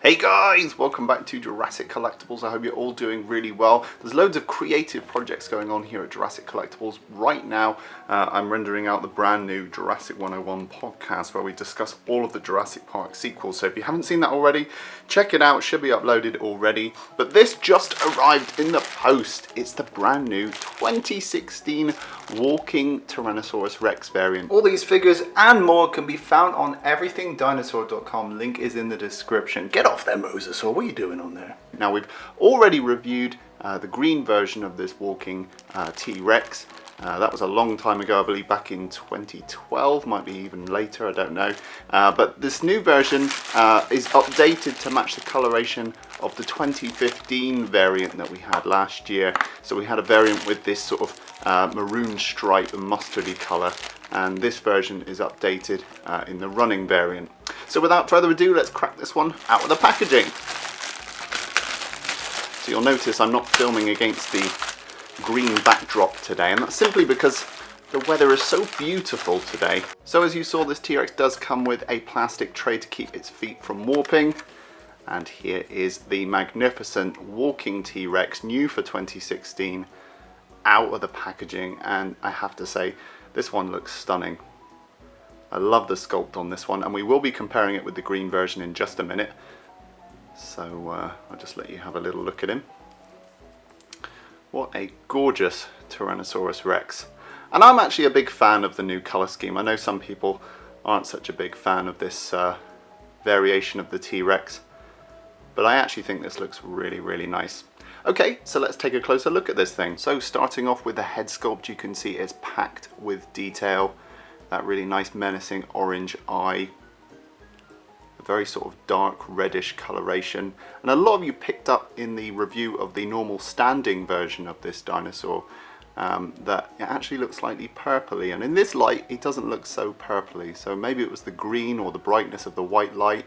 Hey guys, welcome back to Jurassic Collectibles. I hope you're all doing really well. There's loads of creative projects going on here at Jurassic Collectibles. Right now, I'm rendering out the brand new Jurassic 101 podcast where we discuss all of the Jurassic Park sequels. So if you haven't seen that already, check it out. It should be uploaded already. But this just arrived in the post. It's the brand new 2016 walking Tyrannosaurus Rex variant. All these figures and more can be found on everythingdinosaur.com. Link is in the description. Get off there, Mosasaur. What are you doing on there? Now, we've already reviewed the green version of this walking T.REX. That was a long time ago, I believe back in 2012, might be even later, I don't know. But this new version is updated to match the coloration of the 2015 variant that we had last year. So we had a variant with this sort of maroon stripe and mustardy colour, and this version is updated in the running variant. So without further ado, let's crack this one out of the packaging. So you'll notice I'm not filming against the green backdrop today, and that's simply because the weather is so beautiful today. So as you saw, this T.REX does come with a plastic tray to keep its feet from warping. And here is the magnificent walking T.REX, new for 2016, out of the packaging. And I have to say, this one looks stunning. I love the sculpt on this one, and we will be comparing it with the green version in just a minute. So I'll just let you have a little look at him. What a gorgeous Tyrannosaurus Rex. And I'm actually a big fan of the new colour scheme. I know some people aren't such a big fan of this variation of the T.REX, but I actually think this looks really, really nice. Okay, so let's take a closer look at this thing. So starting off with the head sculpt, you can see it's packed with detail. That really nice menacing orange eye. A very sort of dark reddish coloration. And a lot of you picked up in the review of the normal standing version of this dinosaur that it actually looks slightly purpley. And in this light, it doesn't look so purpley. So maybe it was the green or the brightness of the white light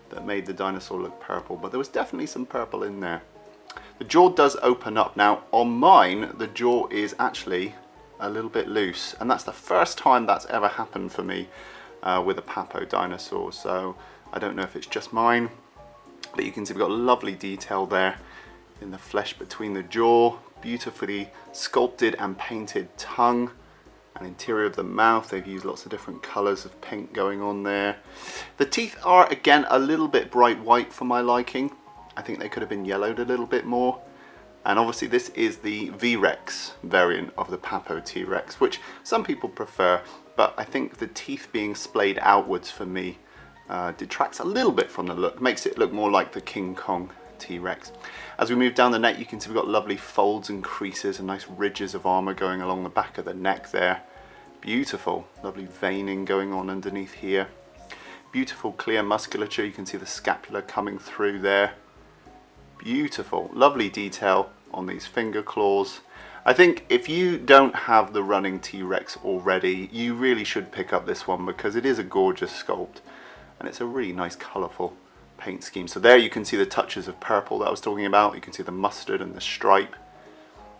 that made the dinosaur look purple. But there was definitely some purple in there. The jaw does open up. Now, on mine, the jaw is actually a little bit loose, and that's the first time that's ever happened for me with a Papo dinosaur. So I don't know if it's just mine, but you can see we've got lovely detail there in the flesh between the jaw, beautifully sculpted and painted tongue, and interior of the mouth. They've used lots of different colors of paint going on there. The teeth are again a little bit bright white for my liking. I think they could have been yellowed a little bit more. And obviously this is the V-Rex variant of the Papo T.REX, which some people prefer, but I think the teeth being splayed outwards for me detracts a little bit from the look, makes it look more like the King Kong T.REX. As we move down the neck, you can see we've got lovely folds and creases and nice ridges of armor going along the back of the neck there. Beautiful, lovely veining going on underneath here. Beautiful clear musculature, you can see the scapula coming through there. Beautiful, lovely detail on these finger claws. I think if you don't have the running T.REX already, you really should pick up this one because it is a gorgeous sculpt and it's a really nice colourful paint scheme. So there you can see the touches of purple that I was talking about. You can see the mustard and the stripe.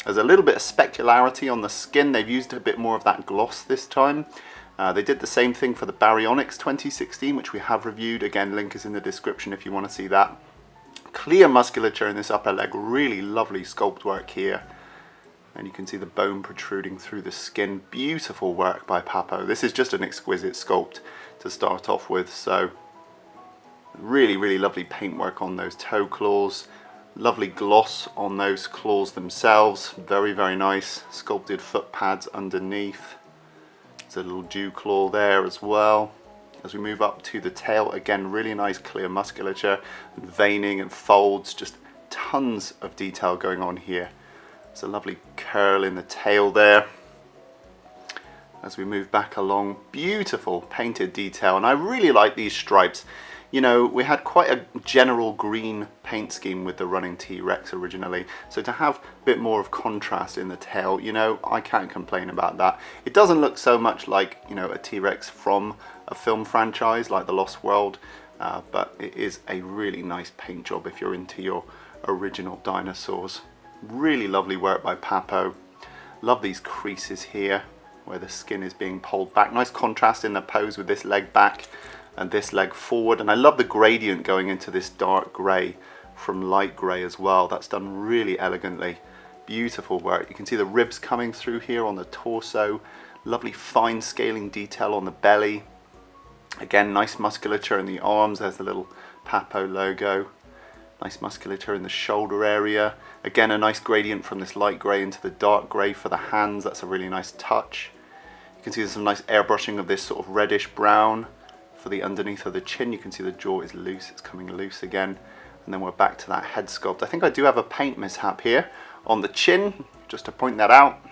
There's a little bit of specularity on the skin. They've used a bit more of that gloss this time. They did the same thing for the Baryonyx 2016, which we have reviewed. Again, link is in the description if you want to see that. Clear musculature in this upper leg, really lovely sculpt work here. And you can see the bone protruding through the skin. Beautiful work by Papo. This is just an exquisite sculpt to start off with. So really, really lovely paintwork on those toe claws. Lovely gloss on those claws themselves. Very, very nice. Sculpted foot pads underneath. There's a little dew claw there as well. As we move up to the tail, again, really nice clear musculature and veining and folds, just tons of detail going on here. There's a lovely curl in the tail there. As we move back along, beautiful painted detail, and I really like these stripes. You know, we had quite a general green paint scheme with the running T.REX originally, so to have a bit more of contrast in the tail, you know, I can't complain about that. It doesn't look so much like, you know, a T.REX from a film franchise like The Lost World, but it is a really nice paint job if you're into your original dinosaurs. Really lovely work by Papo. Love these creases here where the skin is being pulled back. Nice contrast in the pose with this leg back. and this leg forward. And I love the gradient going into this dark grey from light grey as well. That's done really elegantly. Beautiful work. You can see the ribs coming through here on the torso. Lovely fine scaling detail on the belly. Again, nice musculature in the arms. There's the little Papo logo. Nice musculature in the shoulder area. Again, a nice gradient from this light grey into the dark grey for the hands. That's a really nice touch. You can see there's some nice airbrushing of this sort of reddish brown for the underneath of the chin. You can see the jaw is loose. It's coming loose again. And then we're back to that head sculpt. I think I do have a paint mishap here on the chin, just to point that out.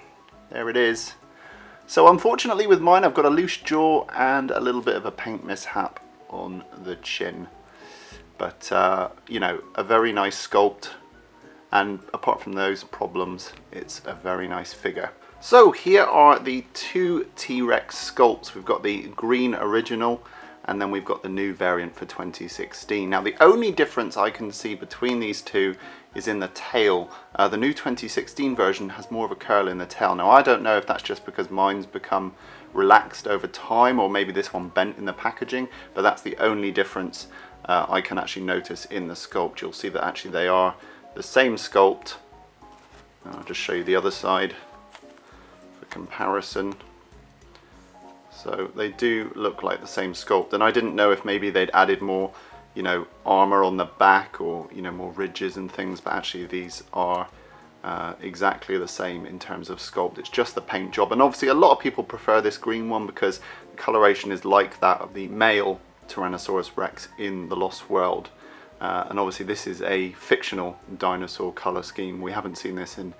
There it is. So unfortunately with mine, I've got a loose jaw and a little bit of a paint mishap on the chin. But, you know, a very nice sculpt. And apart from those problems, it's a very nice figure. So here are the two T.REX sculpts. We've got the green original, and then we've got the new variant for 2016. Now the only difference I can see between these two is in the tail. The new 2016 version has more of a curl in the tail. Now I don't know if that's just because mine's become relaxed over time, or maybe this one bent in the packaging, but that's the only difference I can actually notice in the sculpt. You'll see that actually they are the same sculpt. I'll just show you the other side for comparison. So they do look like the same sculpt, and I didn't know if maybe they'd added more, you know, armor on the back, or, you know, more ridges and things, but actually these are exactly the same in terms of sculpt. It's just the paint job, and obviously a lot of people prefer this green one because the coloration is like that of the male Tyrannosaurus Rex in the Lost World. And obviously this is a fictional dinosaur color scheme. We haven't seen this in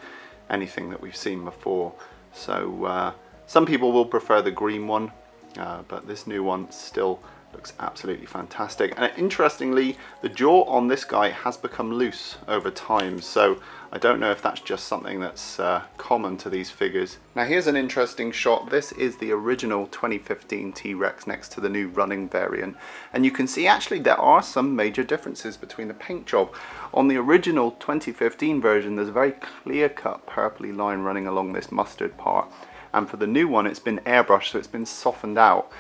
anything that we've seen before. So some people will prefer the green one, but this new one still looks absolutely fantastic. And interestingly, the jaw on this guy has become loose over time, so I don't know if that's just something that's common to these figures. Now here's an interesting shot. This is the original 2015 T.REX next to the new running variant, and you can see actually there are some major differences between the paint job. On the original 2015 version, there's a very clear-cut purpley line running along this mustard part, and for the new one it's been airbrushed, so it's been softened out.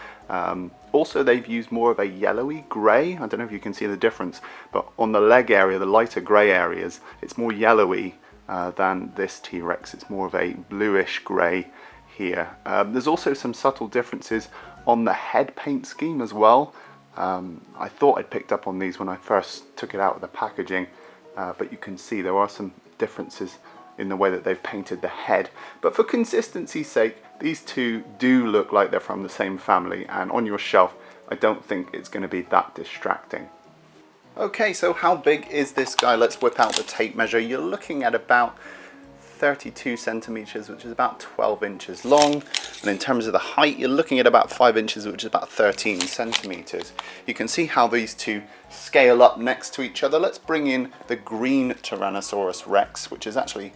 Also, they've used more of a yellowy grey. I don't know if you can see the difference, but on the leg area, the lighter grey areas, it's more yellowy than this T.REX. It's more of a bluish grey here. There's also some subtle differences on the head paint scheme as well. I thought I'd picked up on these when I first took it out of the packaging, but you can see there are some differences in the way that they've painted the head. But for consistency's sake, these two do look like they're from the same family, and on your shelf I don't think it's going to be that distracting. Okay, so how big is this guy? Let's whip out the tape measure. You're looking at about 32 centimeters, which is about 12 inches long, and in terms of the height you're looking at about 5 inches, which is about 13 centimeters. You can see how these two scale up next to each other. Let's bring in the green Tyrannosaurus Rex, which is actually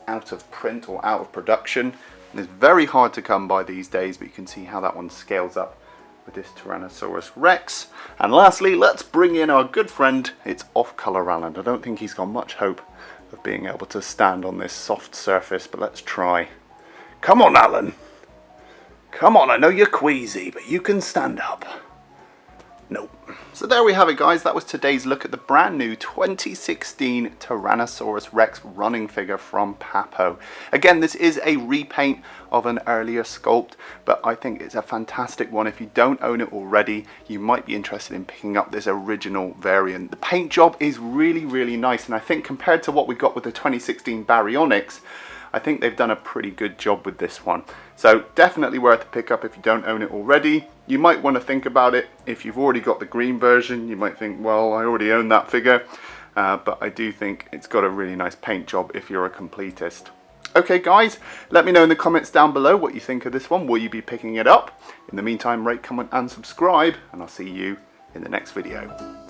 out of print or out of production, and it's very hard to come by these days, but you can see how that one scales up with this Tyrannosaurus Rex. And lastly, let's bring in our good friend, it's off-color Alan. I don't think he's got much hope of being able to stand on this soft surface, but let's try. Come on, Alan. Come on, I know you're queasy, but you can stand up. Nope. So there we have it, guys. That was today's look at the brand new 2016 Tyrannosaurus Rex running figure from Papo. Again, this is a repaint of an earlier sculpt, but I think it's a fantastic one. If you don't own it already, you might be interested in picking up this original variant. The paint job is really, really nice, and I think compared to what we got with the 2016 Baryonyx, I think they've done a pretty good job with this one. So definitely worth a pick up if you don't own it already. You might want to think about it. If you've already got the green version, you might think, well, I already own that figure. But I do think it's got a really nice paint job if you're a completist. Okay guys, let me know in the comments down below what you think of this one. Will you be picking it up? In the meantime, rate, comment and subscribe, and I'll see you in the next video.